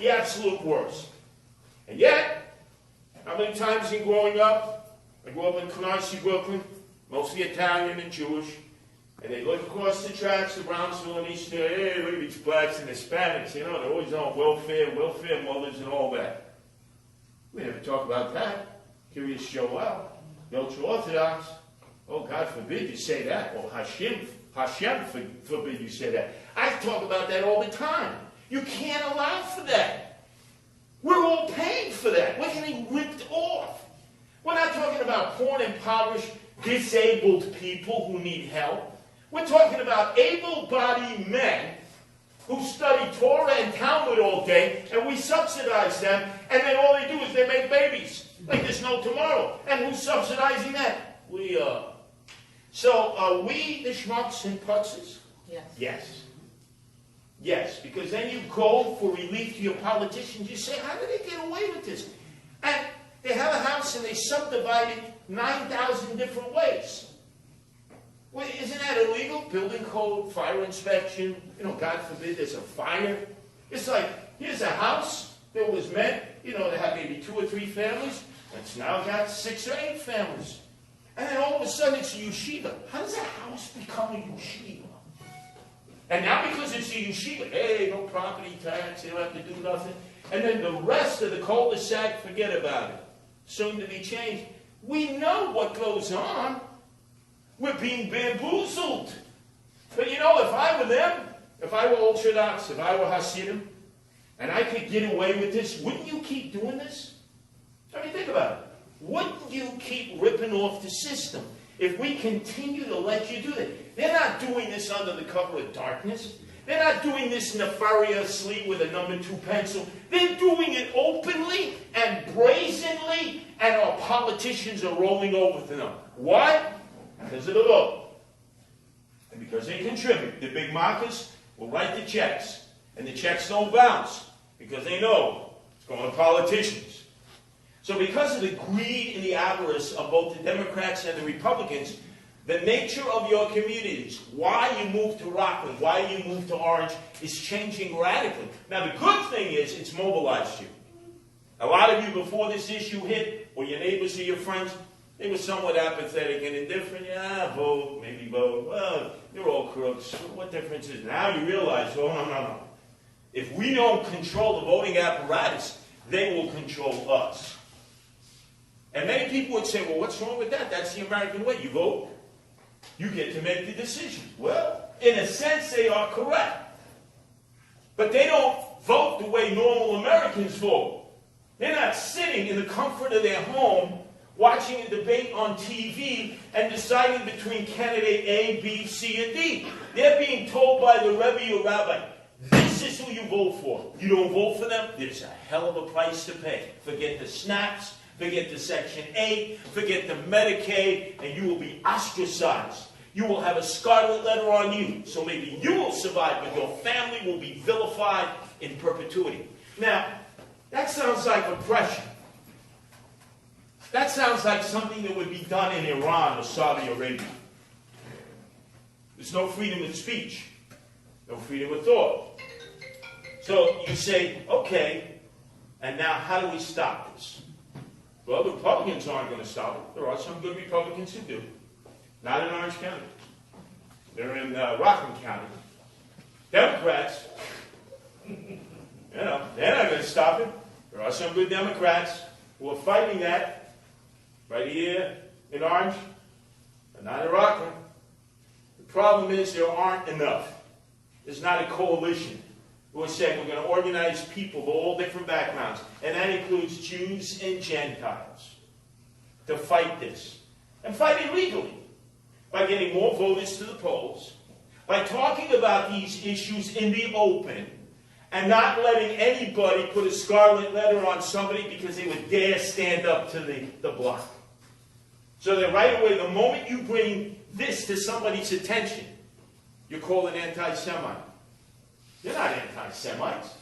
the absolute worst. And yet, how many times in growing up, I grew up in Canarsie, Brooklyn, mostly Italian and Jewish, and they look across the tracks to Brownsville and Eastern, hey, look at these blacks and Hispanics, you know, they're always on welfare mothers and all that. We never talk about that. Curious Joel, the ultra-Orthodox, oh, God forbid you say that, or Hashem forbid you say that. I talk about that all the time. You can't allow for that. We're all paying for that. We're getting ripped off. We're not talking about poor and impoverished, disabled people who need help. We're talking about able-bodied men who study Torah and Talmud all day, and we subsidize them, and then all they do is they make babies, like there's no tomorrow. And who's subsidizing that? We are. So are we the schmucks and putzes? Yes. Yes. Yes, because then you go for relief to your politicians. You say, how did they get away with this? And they have a house and they subdivide it 9,000 different ways. Well, isn't that illegal? Building code, fire inspection, you know, God forbid there's a fire. It's like, here's a house that was meant, you know, to have maybe 2 or 3 families. It's now got 6 or 8 families. And then all of a sudden it's a yeshiva. How does a house become a yeshiva? And now because it's a yeshiva, hey, no property tax, you don't have to do nothing. And then the rest of the cul-de-sac, forget about it. Soon to be changed. We know what goes on. We're being bamboozled. But you know, if I were them, if I were Orthodox, if I were Hasidim, and I could get away with this, wouldn't you keep doing this? I mean, think about it. Wouldn't you keep ripping off the system if we continue to let you do that? They're not doing this under the cover of darkness. They're not doing this nefariously with a number 2 pencil. They're doing it openly and brazenly, and our politicians are rolling over to them. Why? Because of the vote. And because they contribute. The big markets will write the checks. And the checks don't bounce. Because they know it's going to politicians. So because of the greed and the avarice of both the Democrats and the Republicans, the nature of your communities, why you move to Rockland, why you move to Orange, is changing radically. Now the good thing is it's mobilized you. A lot of you before this issue hit, or your neighbors or your friends, they were somewhat apathetic and indifferent. Yeah, vote, maybe vote. Well, you're all crooks. What difference is it? Now you realize, oh, no. If we don't control the voting apparatus, they will control us. And many people would say, well, what's wrong with that? That's the American way. You vote, you get to make the decision. Well, in a sense, they are correct. But they don't vote the way normal Americans vote. They're not sitting in the comfort of their home watching a debate on TV and deciding between candidate A, B, C, and D. They're being told by the Rebbe or Rabbi, this is who you vote for. You don't vote for them, there's a hell of a price to pay. Forget the SNAPs, forget the Section 8, forget the Medicaid, and you will be ostracized. You will have a scarlet letter on you, so maybe you will survive, but your family will be vilified in perpetuity. Now, that sounds like oppression. That sounds like something that would be done in Iran or Saudi Arabia. There's no freedom of speech, no freedom of thought. So you say, okay, and now how do we stop this? Well, the Republicans aren't going to stop it. There are some good Republicans who do. Not in Orange County. They're in Rockland County. Democrats, they're not going to stop it. There are some good Democrats who are fighting that. Right here in Orange, but not in Rockland. The problem is there aren't enough. There's not a coalition who are saying we're going to organize people of all different backgrounds, and that includes Jews and Gentiles, to fight this. And fight it legally, by getting more voters to the polls, by talking about these issues in the open, and not letting anybody put a scarlet letter on somebody because they would dare stand up to the block. So that right away, the moment you bring this to somebody's attention, you're called an anti-Semite. You're not anti-Semites.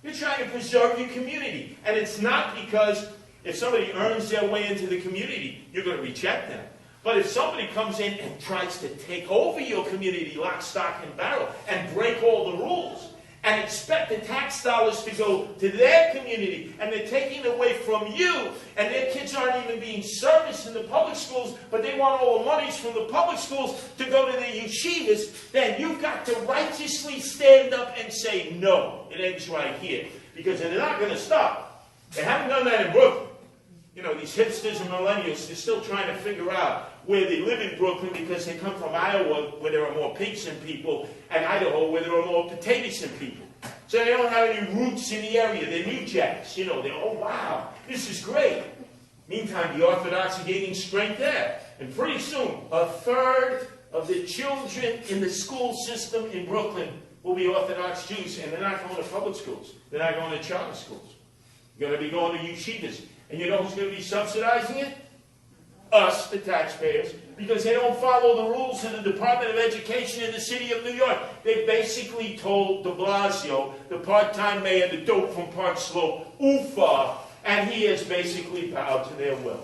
You're trying to preserve your community. And it's not because if somebody earns their way into the community, you're going to reject them. But if somebody comes in and tries to take over your community, lock, stock, and barrel, and break all the rules, and expect the tax dollars to go to their community, and they're taking it away from you, and their kids aren't even being serviced in the public schools, but they want all the monies from the public schools to go to the yeshivas, then you've got to righteously stand up and say, no, it ends right here. Because they're not going to stop. They haven't done that in Brooklyn. You know, these hipsters and millennials, they're still trying to figure out where they live in Brooklyn because they come from Iowa, where there are more pigs than people, and Idaho, where there are more potatoes than people. So they don't have any roots in the area. They're New Jacks. You know, they're, oh, wow, this is great. Meantime, the Orthodox are gaining strength there. And pretty soon, a third of the children in the school system in Brooklyn will be Orthodox Jews, and they're not going to public schools. They're not going to charter schools. They're going to be going to yeshivas. And you know who's going to be subsidizing it? Us, the taxpayers, because they don't follow the rules of the Department of Education in the city of New York. They basically told de Blasio, the part-time mayor, the dope from Park Slope, oofa, and he has basically bowed to their will.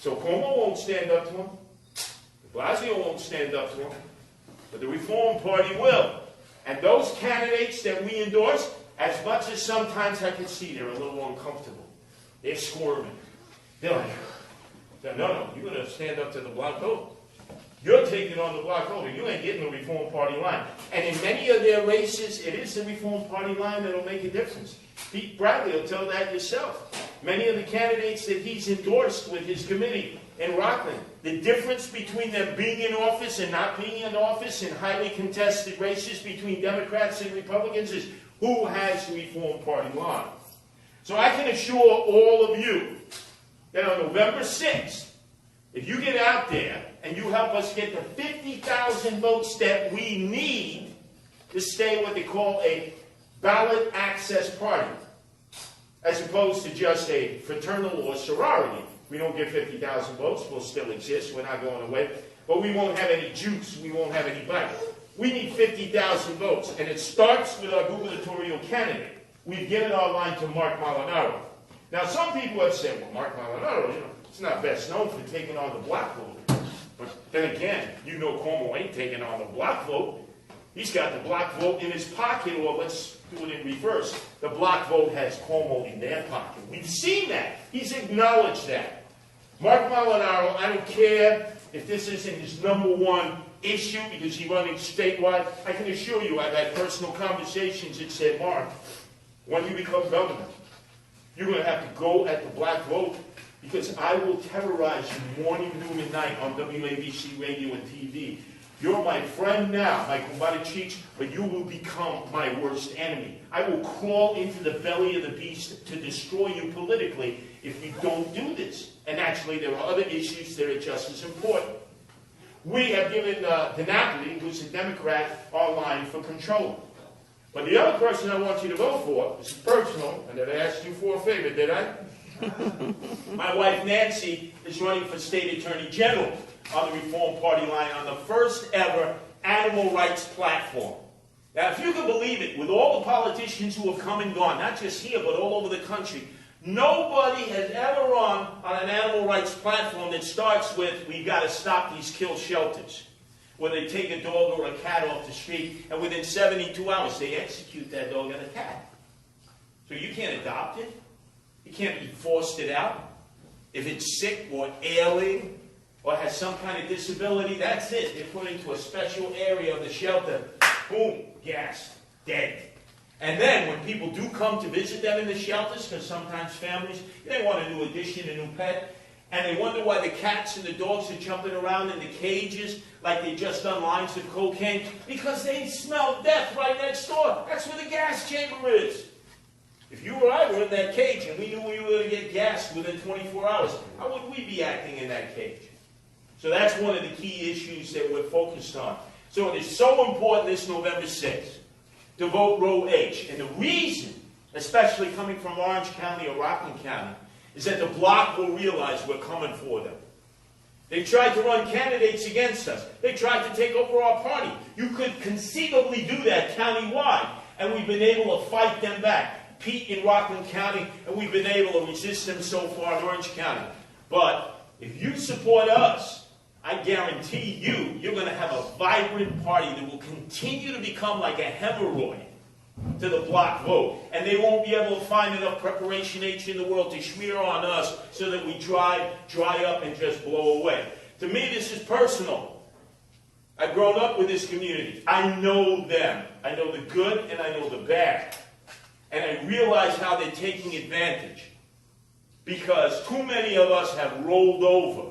So Cuomo won't stand up to him. De Blasio won't stand up to him. But the Reform Party will. And those candidates that we endorse, as much as sometimes I can see they're a little uncomfortable, they're squirming. They're like, no, you're going to stand up to the block vote. You're taking on the block voter. You ain't getting the Reform Party line. And in many of their races, it is the Reform Party line that will make a difference. Pete Bradley will tell that yourself. Many of the candidates that he's endorsed with his committee in Rockland, the difference between them being in office and not being in office in highly contested races between Democrats and Republicans is who has the Reform Party line. So I can assure all of you that on November 6th, if you get out there and you help us get the 50,000 votes that we need to stay what they call a ballot access party, as opposed to just a fraternal or sorority. We don't get 50,000 votes, we'll still exist, we're not going away, but we won't have any Jews, we won't have any blacks. We need 50,000 votes, and it starts with our gubernatorial candidate. We've given our line to Mark Molinaro. Now, some people have said, well, Mark Molinaro, it's not best known for taking on the black vote. But then again, you know Cuomo ain't taking on the black vote. He's got the black vote in his pocket, or let's do it in reverse. The black vote has Cuomo in their pocket. We've seen that. He's acknowledged that. Mark Molinaro, I don't care if this isn't his #1 issue because he's running statewide. I can assure you I've had personal conversations that said, Mark, when you become governor, you're going to have to go at the black vote because I will terrorize you morning, noon, and night on WABC radio and TV. You're my friend now, my kumbara, but you will become my worst enemy. I will crawl into the belly of the beast to destroy you politically if you don't do this. And actually, there are other issues that are just as important. We have given DiNapoli, who's a Democrat, our line for control. But the other person I want you to vote for, this is personal, and I asked you for a favor, did I? My wife Nancy is running for State Attorney General on the Reform Party line on the first ever animal rights platform. Now, if you can believe it, with all the politicians who have come and gone, not just here, but all over the country, nobody has ever run on an animal rights platform that starts with, we've got to stop these kill shelters, where they take a dog or a cat off the street, and within 72 hours, they execute that dog and a cat. So you can't adopt it. You can't be forced it out. If it's sick or ailing or has some kind of disability, that's it. They're put into a special area of the shelter. Boom, gassed, dead. And then when people do come to visit them in the shelters, because sometimes families, they want a new addition, a new pet, and they wonder why the cats and the dogs are jumping around in the cages like they just done lines of cocaine, because they smell death right next door. That's where the gas chamber is. If you or I were in that cage and we knew we were going to get gassed within 24 hours, how would we be acting in that cage? So that's one of the key issues that we're focused on. So it is so important this November 6th to vote Row H. And the reason, especially coming from Orange County or Rockland County, is that the bloc will realize we're coming for them. They tried to run candidates against us. They tried to take over our party. You could conceivably do that countywide, and we've been able to fight them back. Pete in Rockland County, and we've been able to resist them so far in Orange County. But if you support us, I guarantee you're going to have a vibrant party that will continue to become like a hemorrhoid to the block vote. And they won't be able to find enough preparation H in the world to smear on us so that we dry up and just blow away. To me, this is personal. I've grown up with this community. I know them. I know the good and I know the bad. And I realize how they're taking advantage. Because too many of us have rolled over.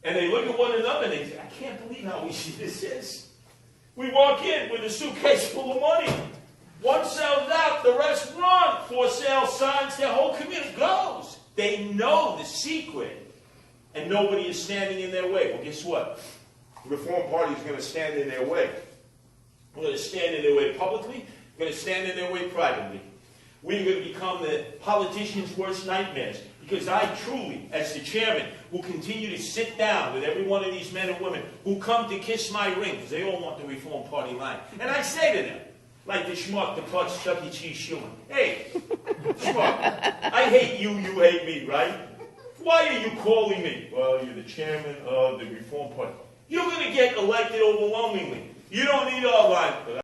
And they look at one another and they say, I can't believe how easy this is. We walk in with a suitcase full of money. One sells out, the rest run. For sale signs, their whole community goes. They know the secret. And nobody is standing in their way. Well, guess what? The Reform Party is going to stand in their way. We're going to stand in their way publicly. We're going to stand in their way privately. We're going to become the politicians' worst nightmares. Because I truly, as the chairman, will continue to sit down with every one of these men and women who come to kiss my ring, because they all want the Reform Party line. And I say to them, like the schmuck that plucks Chuck E. Cheese Schumer, hey, schmuck, I hate you, you hate me, right? Why are you calling me? Well, you're the chairman of the Reform Party. You're going to get elected overwhelmingly. You don't need our line.